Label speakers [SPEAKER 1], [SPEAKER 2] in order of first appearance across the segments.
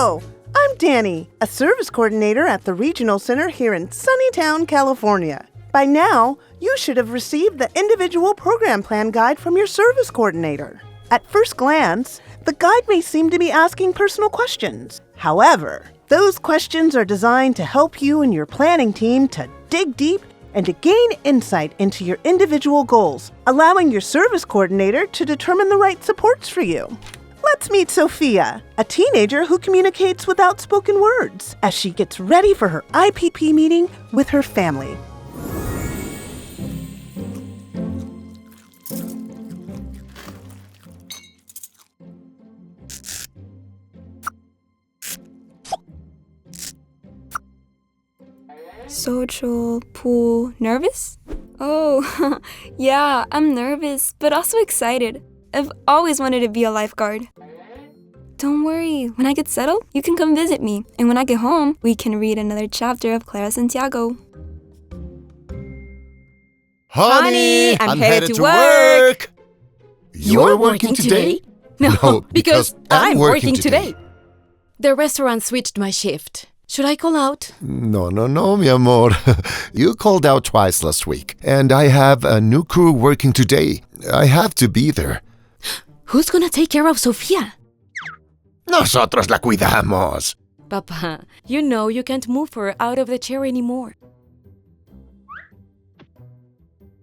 [SPEAKER 1] Hello, I'm Danny, a service coordinator at the Regional Center here in Sunnytown, California. By now, you should have received the individual program plan guide from your service coordinator. At first glance, the guide may seem to be asking personal questions. However, those questions are designed to help you and your planning team to dig deep and to gain insight into your individual goals, allowing your service coordinator to determine the right supports for you. Let's meet Sofia, a teenager who communicates without spoken words, as she gets ready for her IPP meeting with her family.
[SPEAKER 2] Social, pool, nervous? Oh, yeah, I'm nervous, but also excited. I've always wanted to be a lifeguard. Don't worry, when I get settled, you can come visit me. And when I get home, we can read another chapter of Clara Santiago.
[SPEAKER 3] Honey, I'm headed to work.
[SPEAKER 4] You're working today?
[SPEAKER 3] No, because I'm working
[SPEAKER 4] today.
[SPEAKER 3] The restaurant switched my shift. Should I call out?
[SPEAKER 4] No, mi amor. You called out twice last week, and I have a new crew working today. I have to be there.
[SPEAKER 3] Who's gonna take care of Sofia?
[SPEAKER 4] Nosotros la cuidamos.
[SPEAKER 3] Papa, you know you can't move her out of the chair anymore.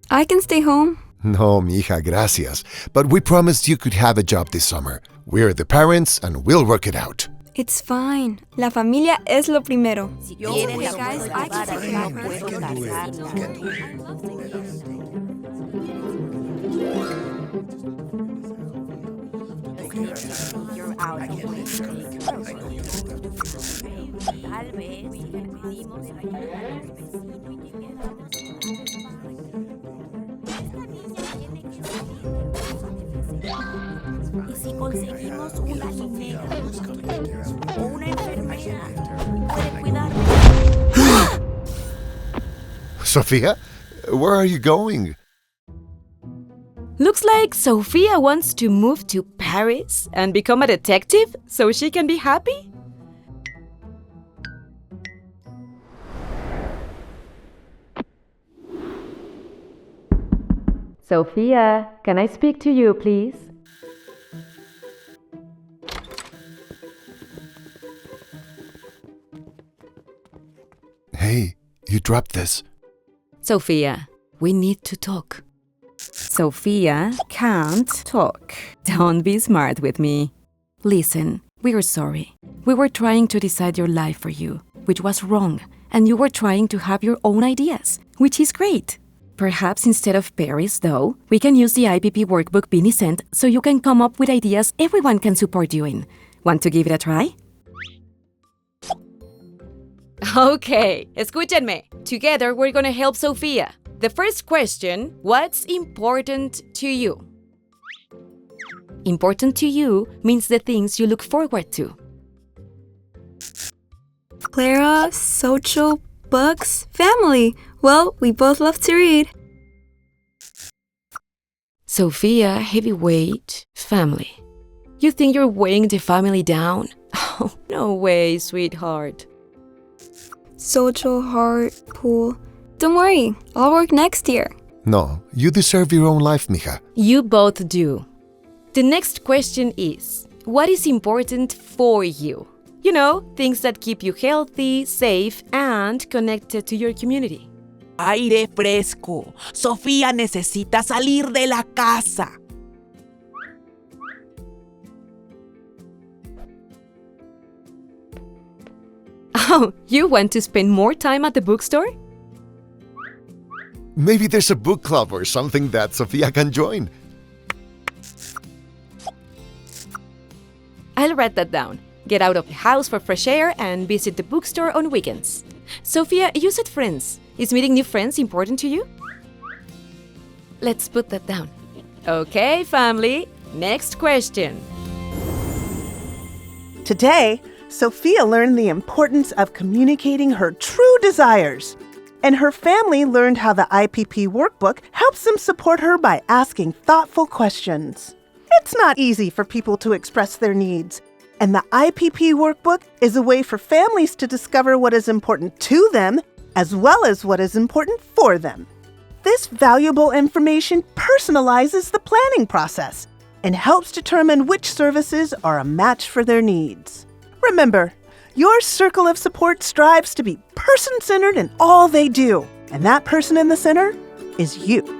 [SPEAKER 2] I can stay home.
[SPEAKER 4] No, mija, gracias. But we promised you could have a job this summer. We're the parents, and we'll work it out.
[SPEAKER 2] It's fine. La familia es lo primero.
[SPEAKER 5] ¿Y si conseguimos una niñera o una enfermera? Puede cuidarme.
[SPEAKER 4] Sofia, where are you going?
[SPEAKER 3] Looks like Sofia wants to move to Paris and become a detective so she can be happy? Sofia, can I speak to you, please?
[SPEAKER 4] Hey, you dropped this.
[SPEAKER 3] Sofia, we need to talk. Sofia can't talk. Don't be smart with me. Listen, we're sorry. We were trying to decide your life for you, which was wrong, and you were trying to have your own ideas, which is great. Perhaps instead of Paris, though, we can use the IPP Workbook Vinny sent so you can come up with ideas everyone can support you in. Want to give it a try? Okay, escúchenme. Together we're gonna help Sofia. The first question, what's important to you? Important to you means the things you look forward to.
[SPEAKER 2] Clara, social, books, family. Well, we both love to read.
[SPEAKER 3] Sofia, heavyweight, family. You think you're weighing the family down? Oh, no way, sweetheart.
[SPEAKER 2] Social, heart, pool. Don't worry, I'll work next year.
[SPEAKER 4] No, you deserve your own life, mija.
[SPEAKER 3] You both do. The next question is, what is important for you? You know, things that keep you healthy, safe, and connected to your community.
[SPEAKER 5] Aire fresco. Sofía necesita salir de la casa.
[SPEAKER 3] Oh, you want to spend more time at the bookstore?
[SPEAKER 4] Maybe there's a book club or something that Sofia can join.
[SPEAKER 3] I'll write that down. Get out of the house for fresh air and visit the bookstore on weekends. Sofia, you said friends. Is meeting new friends important to you? Let's put that down. Okay, family. Next question.
[SPEAKER 1] Today, Sofia learned the importance of communicating her true desires. And her family learned how the IPP Workbook helps them support her by asking thoughtful questions. It's not easy for people to express their needs, And the IPP Workbook is a way for families to discover what is important to them as well as what is important for them. This valuable information personalizes the planning process and helps determine which services are a match for their needs. Remember, your circle of support strives to be person-centered in all they do, and that person in the center is you.